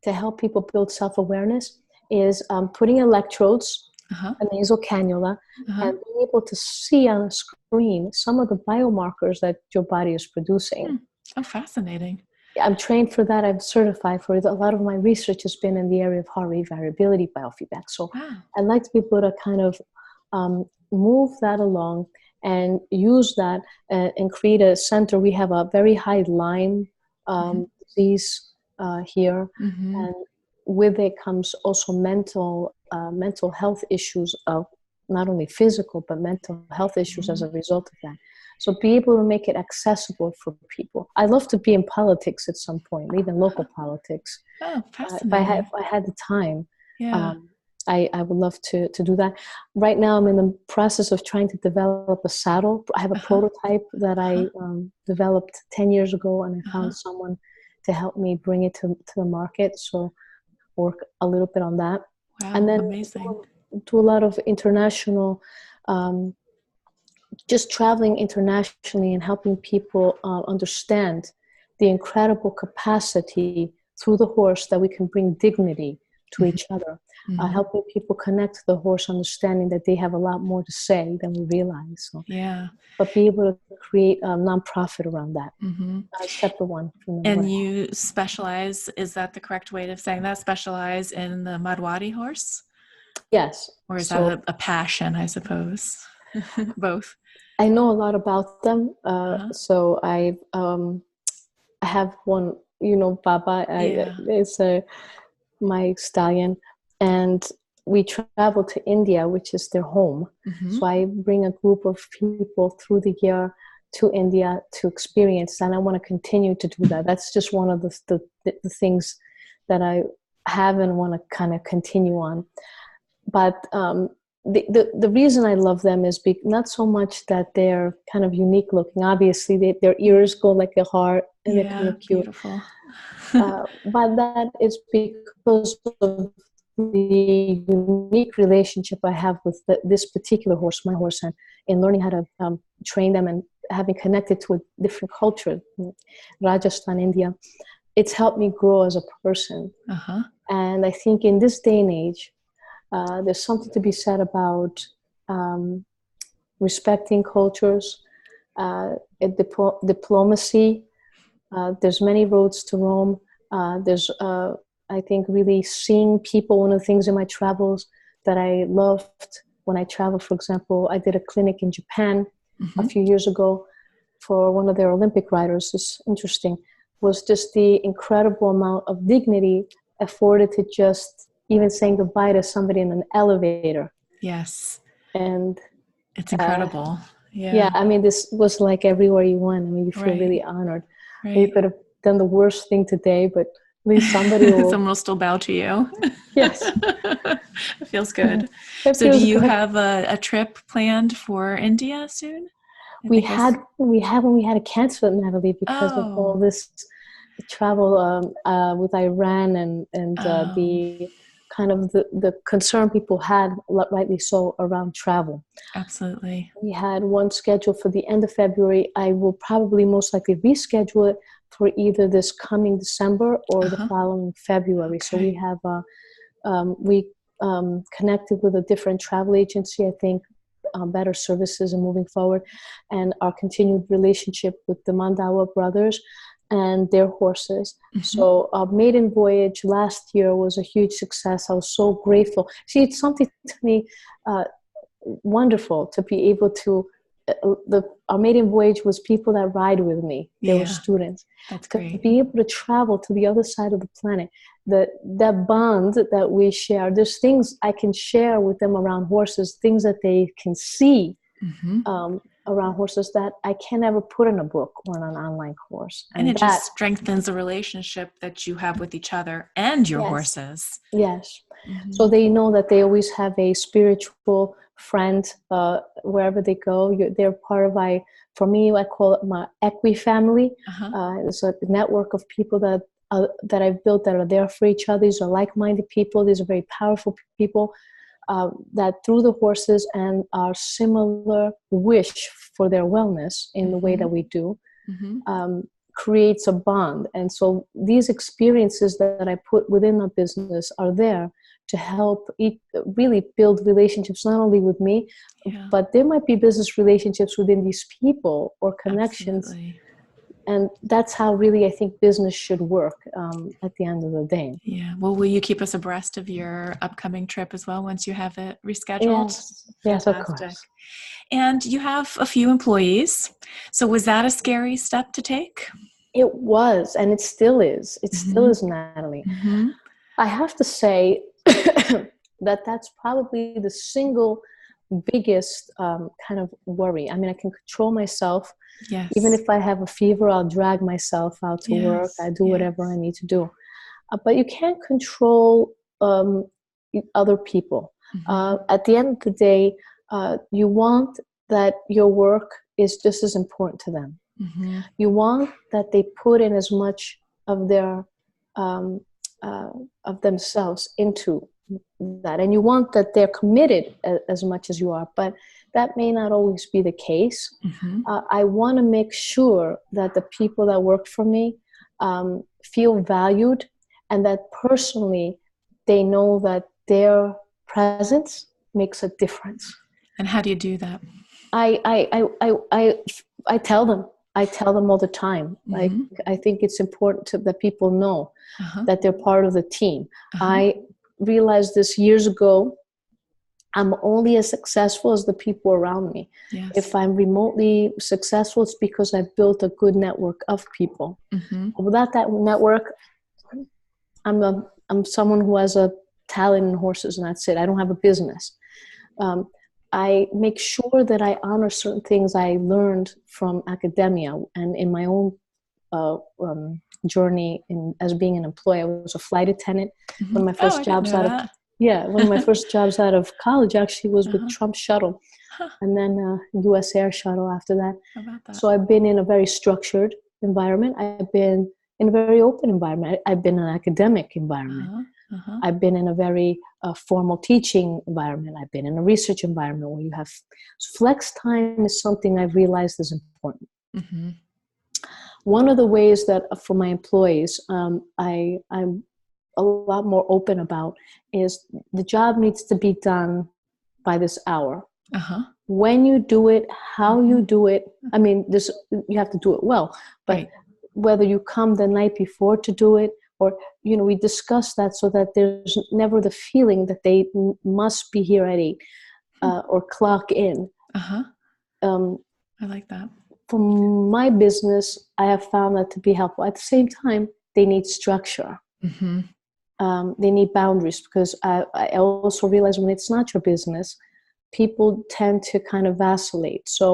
to help people build self-awareness is putting electrodes, Uh-huh. a nasal cannula, Uh-huh. and being able to see on a screen some of the biomarkers that your body is producing. Hmm. Oh, fascinating. I'm trained for that. I'm certified for it. A lot of my research has been in the area of heart rate variability biofeedback. So Wow. I'd like to be able to kind of move that along and use that and create a center. We have a very high Lyme Mm-hmm. disease here, Mm-hmm. and with it comes also mental health issues of not only physical but mental health issues as Mm-hmm. a result of that. So be able to make it accessible for people. I love to be in politics at some point, even local politics. Oh, If fascinating. I had the time, Yeah. um, I would love to do that. Right now, I'm in the process of trying to develop a saddle. I have a Uh-huh. prototype that I Uh-huh. developed 10 years ago, and I Uh-huh. found someone to help me bring it to the market. So work a little bit on that. And Wow. then Amazing. do a lot of international just traveling internationally and helping people understand the incredible capacity through the horse that we can bring dignity to Mm-hmm. each other, Mm-hmm. helping people connect to the horse, understanding that they have a lot more to say than we realize. So, Yeah. but be able to create a nonprofit around that. Mm-hmm. Separate one from what And I have. you specialize, is that the correct way of saying that? Specialize in the Madwadi horse? Yes. Or is that So a passion, I suppose? Both. I know a lot about them. Uh-huh. So I have one, Baba. Yeah. It's my stallion, and we travel to India, which is their home. Mm-hmm. So I bring a group of people through the year to India to experience, and I want to continue to do that. That's just one of the things that I have and want to kind of continue on. But the reason I love them is not so much that they're kind of unique looking. Obviously, their ears go like a heart, and they're kind Yeah. of cute. Beautiful. But that is because of the unique relationship I have with this particular horse, my horse, and in learning how to train them and having connected to a different culture, Rajasthan, India, it's helped me grow as a person. Uh-huh. And I think in this day and age, there's something to be said about respecting cultures, diplomacy. There's many roads to Rome. There's, I think, really seeing people. One of the things in my travels that I loved when I traveled, for example, I did a clinic in Japan a Mm-hmm. few years ago for one of their Olympic riders. It's interesting, was just the incredible amount of dignity afforded to just even saying goodbye to somebody in an elevator. Yes. And It's uh, incredible. yeah, Yeah. I mean, this was like everywhere you went. I mean, you feel Right. really honored. You Right. could have done the worst thing today, but At least somebody will. Someone will still bow to you. Yes. It feels good. It So do feels you good. have a trip planned for India soon? I We think had we had when we had to cancel it, Natalie, because of all Oh, this travel with Iran and oh, the kind of the concern people had, rightly so, around travel. absolutely. We had one scheduled for the end of February. I will probably most likely reschedule it for either this coming December or the Uh-huh. following February. So we Okay. have we connected with a different travel agency, I think, better services and moving forward, and our continued relationship with the Mandawa brothers and their horses. Hmm. So our maiden voyage last year was a huge success. I was so grateful. See, it's something to me wonderful to be able to. Our maiden voyage was people that ride with me. They were Yeah, students. that's To great. be able to travel to the other side of the planet, that bond that we share, there's things I can share with them around horses, things that they can see Hmm. around horses that I can never put in a book or in an online course. And And it that, just strengthens the relationship that you have with each other and your yes, horses. yes. So Hmm. they know that they always have a spiritual friend wherever they go. They're part of for me, I call it my equi family. Uh-huh. It's a network of people that I've built that are there for each other. These are like-minded people. These are very powerful people that through the horses and our similar wish for their wellness in the way Hmm. that we do, Hmm. um, creates a bond. And so these experiences that I put within my business are there to help really build relationships, not only with me, Yeah, but there might be business relationships within these people or connections. absolutely. And that's how really I think business should work at the end of the day. Yeah. Well, will you keep us abreast of your upcoming trip as well once you have it rescheduled? Yes, yes, of Fantastic. course. And you have a few employees. So was that a scary step to take? It was, and it still is. It still Hmm. is, Natalie. Hmm. I have to say that that's probably the single biggest kind of worry. I mean, I can control myself. Even Yes. if I have a fever, I'll drag myself out to work. I Yes. do whatever I Yes. need to do. But you can't control um, other people. Hmm. At the end of the day, you want that your work is just as important to them. Hmm. You want that they put in as much of their um, uh, of themselves into that, and you want that they're committed as much as you are. But that may not always be the case. Hmm. I want to make sure that the people that work for me feel valued, and that personally they know that their presence makes a difference. And how do you do that? I I I I I, I tell them. I tell them all the time. Like, Hmm. I think it's important that people know Uh-huh. that they're part of the team. Uh-huh. I realized this years ago. I'm only as successful as the people around me. If Yes. I'm remotely successful, it's because I've built a good network of people. Hmm. Without that network, I'm someone who has a talent in horses, and that's it. I don't have a business. Um, I make sure that I honor certain things I learned from academia and in my own journey as being an employee. I was a flight attendant. Hmm. One of my Oh, I first didn't jobs know out of that. one of my first jobs out of college actually was with Uh-huh. Trump Shuttle, Huh. and then U.S. Air Shuttle after that. How about that? So I've been in a very structured environment. I've been in a very open environment. I've been in an academic environment. Uh-huh. Uh-huh. I've been in a very formal teaching environment. I've been in a research environment where you have flex time is something I've realized is important. Hmm. One of the ways that for my employees, I'm a lot more open about is the job needs to be done by this hour. Uh-huh. When you do it, how you Hmm. do it. I mean, this you have to do it well, but Right. whether you come the night before to do it, or we discuss that so that there's never the feeling that they must be here at 8 or clock in. Uh-huh. Um, I like that. for my business, I have found that to be helpful. At the same time, they need structure. Hmm. They need boundaries, because I also realize when it's not your business, people tend to kind of vacillate. So,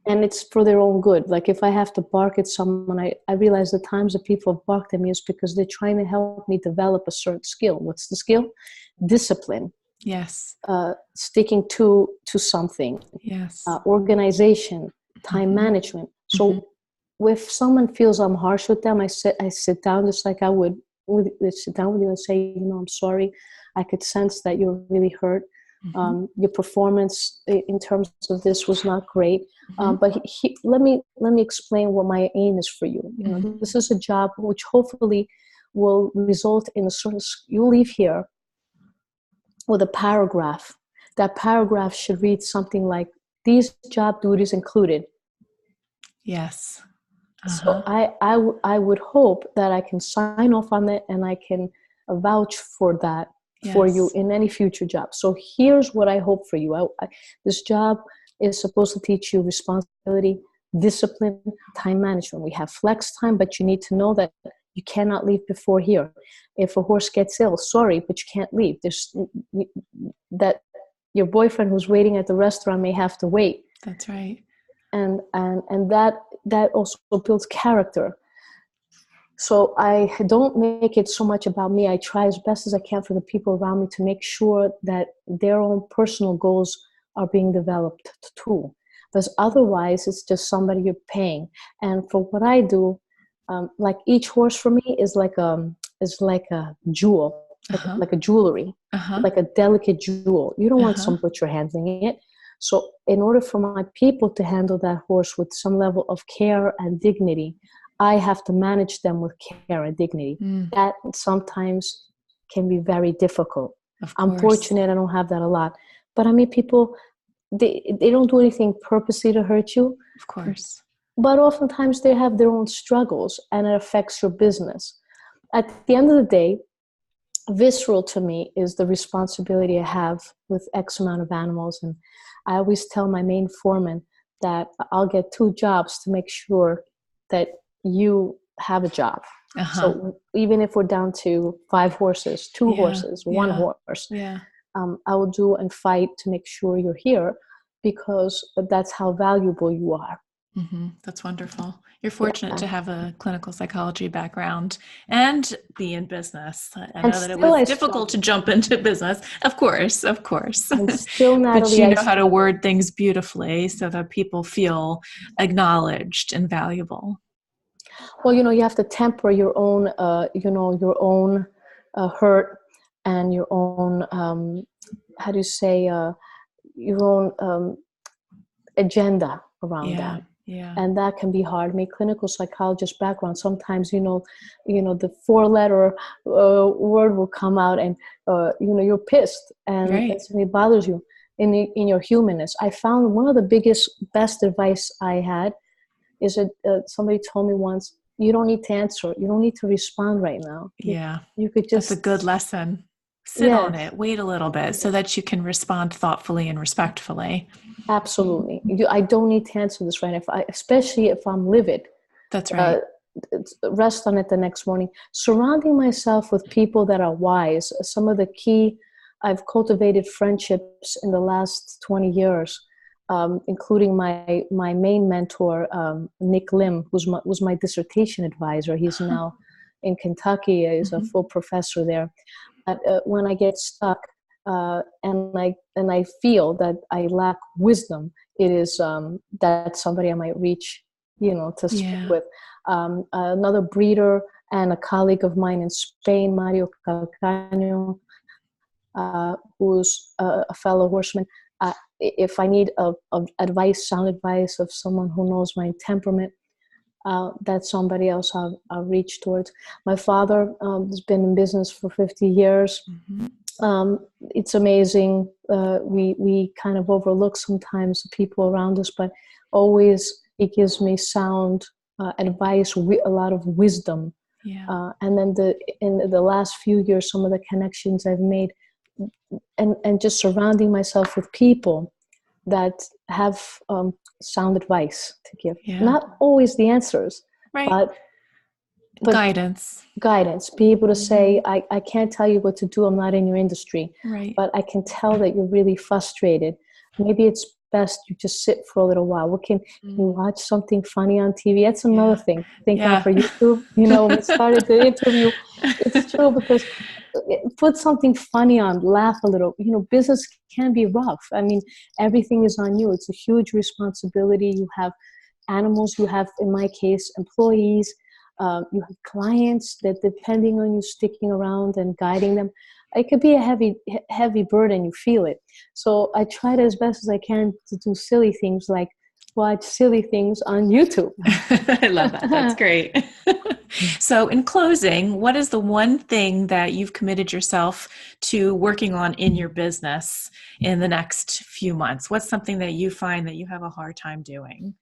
And it's for their own good. Like if I have to bark at someone, I realize the times that people have barked at me is because they're trying to help me develop a certain skill. What's the skill? Discipline. Yes. Sticking to something. Yes. Organization, time management. So if someone feels I'm harsh with them, I sit down just like I would sit down with you and say, I'm sorry. I could sense that you're really hurt. Your performance in terms of this was not great. But let me explain what my aim is for you. This is a job which hopefully will result in a certain. You'll leave here with a paragraph. That paragraph should read something like, "These job duties included." Yes. So I would hope that I can sign off on it and I can vouch for that for you in any future job. So here's what I hope for you. This job is supposed to teach you responsibility, discipline, time management. We have flex time, but you need to know that you cannot leave before here. If a horse gets ill, sorry, but you can't leave. That your boyfriend who's waiting at the restaurant may have to wait. That's right. And that also builds character. So I don't make it so much about me. I try as best as I can for the people around me to make sure that their own personal goals are being developed too. Because otherwise, it's just somebody you're paying. And for what I do, like each horse for me is like a jewel, like a jewelry, like a delicate jewel. You don't want some butcher handling it. So in order for my people to handle that horse with some level of care and dignity, I have to manage them with care and dignity. That sometimes can be very difficult. I'm fortunate I don't have that a lot. But I mean, people, they don't do anything purposely to hurt you. Of course. But oftentimes they have their own struggles and it affects your business. At the end of the day, visceral to me is the responsibility I have with X amount of animals. And I always tell my main foreman that I'll get 2 jobs to make sure that you have a job. So even if we're down to 5 horses, 2 horses, 1 horse, I will do and fight to make sure you're here because that's how valuable you are. That's wonderful. You're fortunate to have a clinical psychology background and be in business. I know that it was difficult to jump into business. Of course. And still, Natalie, but you know how to word things beautifully so that people feel acknowledged and valuable. Well, you have to temper your own, hurt and your own, your own agenda around that. Yeah. And that can be hard. My clinical psychologist background, sometimes, the 4-letter word will come out and, you're pissed and it bothers you in your humanness. I found one of the best advice I had is that somebody told me once, you don't need to answer. You don't need to respond right now. You could just. That's a good lesson. Sit on it. Wait a little bit so that you can respond thoughtfully and respectfully. Absolutely. I don't need to answer this right now, especially if I'm livid. That's right. Rest on it the next morning. Surrounding myself with people that are wise. Some of the key, I've cultivated friendships in the last 20 years, including my main mentor, Nick Lim, was my dissertation advisor. He's now in Kentucky. He's a full professor there. When I get stuck and I feel that I lack wisdom, it is that somebody I might reach, to speak with. Another breeder and a colleague of mine in Spain, Mario Calcaño, who's a fellow horseman. If I need sound advice of someone who knows my temperament, that's somebody else I'll reach towards. My father has been in business for 50 years. It's amazing. We kind of overlook sometimes the people around us, but always he gives me sound advice, a lot of wisdom. And then in the last few years, some of the connections I've made and just surrounding myself with people that have sound advice to give. Not always the answers, but guidance. Be able to say, I can't tell you what to do. I'm not in your industry, but I can tell that you're really frustrated. Maybe it's best you just sit for a little while. Can you Mm. watch something funny on TV? That's another Yeah. thing. Thank God Yeah. for YouTube. When we started the interview, it's true because put something funny on, laugh a little. Business can be rough. I mean, everything is on you. It's a huge responsibility. You have animals, you have, in my case, employees, you have clients that depending on you sticking around and guiding them, it could be a heavy burden. You feel it. So I tried as best as I can to do silly things like watch silly things on YouTube. I love that. That's great. So in closing, what is the one thing that you've committed yourself to working on in your business in the next few months? What's something that you find that you have a hard time doing?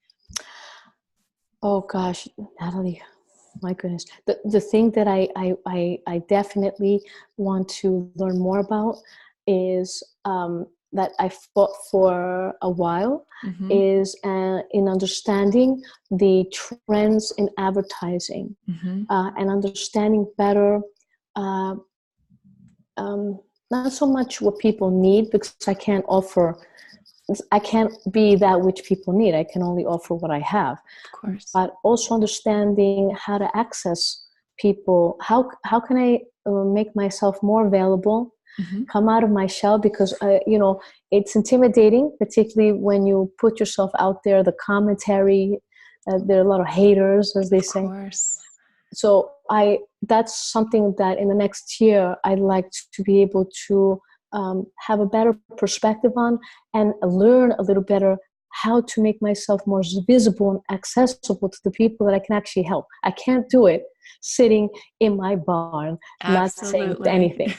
Oh gosh, Natalie, my goodness. The thing that I definitely want to learn more about is that I fought for a while Mm-hmm. is in understanding the trends in advertising Mm-hmm. and understanding better uh, not so much what people need, because I can't be that which people need. I can only offer what I have, Of course. but also understanding how to access people. How can I make myself more available, Mm-hmm. come out of my shell? Because it's intimidating, particularly when you put yourself out there. The commentary, there are a lot of haters, as they Of say. course. So that's something that in the next year I'd like to be able to have a better perspective on, and learn a little better how to make myself more visible and accessible to the people that I can actually help. I can't do it sitting in my barn, not saying Absolutely. anything.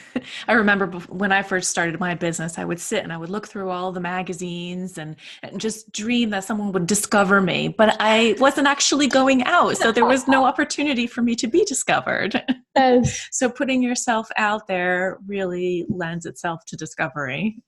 I remember when I first started my business, I would sit and I would look through all the magazines and just dream that someone would discover me, but I wasn't actually going out. So there was no opportunity for me to be discovered. Yes. So putting yourself out there really lends itself to discovery.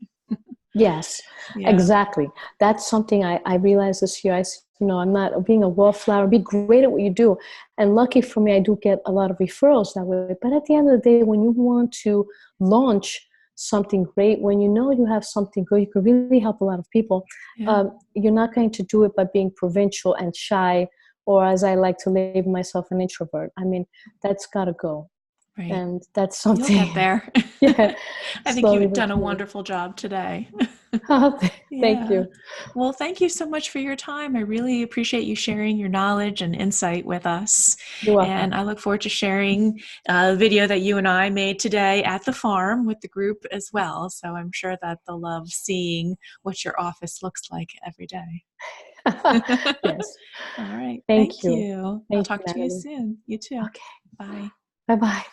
Yes, Yeah. exactly. That's something I realized this year. I'm not being a wallflower. Be great at what you do, and lucky for me, I do get a lot of referrals that way. But at the end of the day, when you want to launch something great, when you know you have something good, you can really help a lot of people. Yeah. You're not going to do it by being provincial and shy, or as I like to label myself, an introvert. I mean, that's got to go, Right. and that's You'll get something. there. Yeah, I think slowly you've but done a surely. wonderful job today. Thank Yeah. you. Well, thank you so much for your time. I really appreciate you sharing your knowledge and insight with us. You're welcome. And I look forward to sharing a video that you and I made today at the farm with the group as well. So I'm sure that they'll love seeing what your office looks like every day. Yes. All right. Thank Thank you. you. I'll Thank you, talk to you Natalie. soon. You too. Okay. Bye. Bye-bye.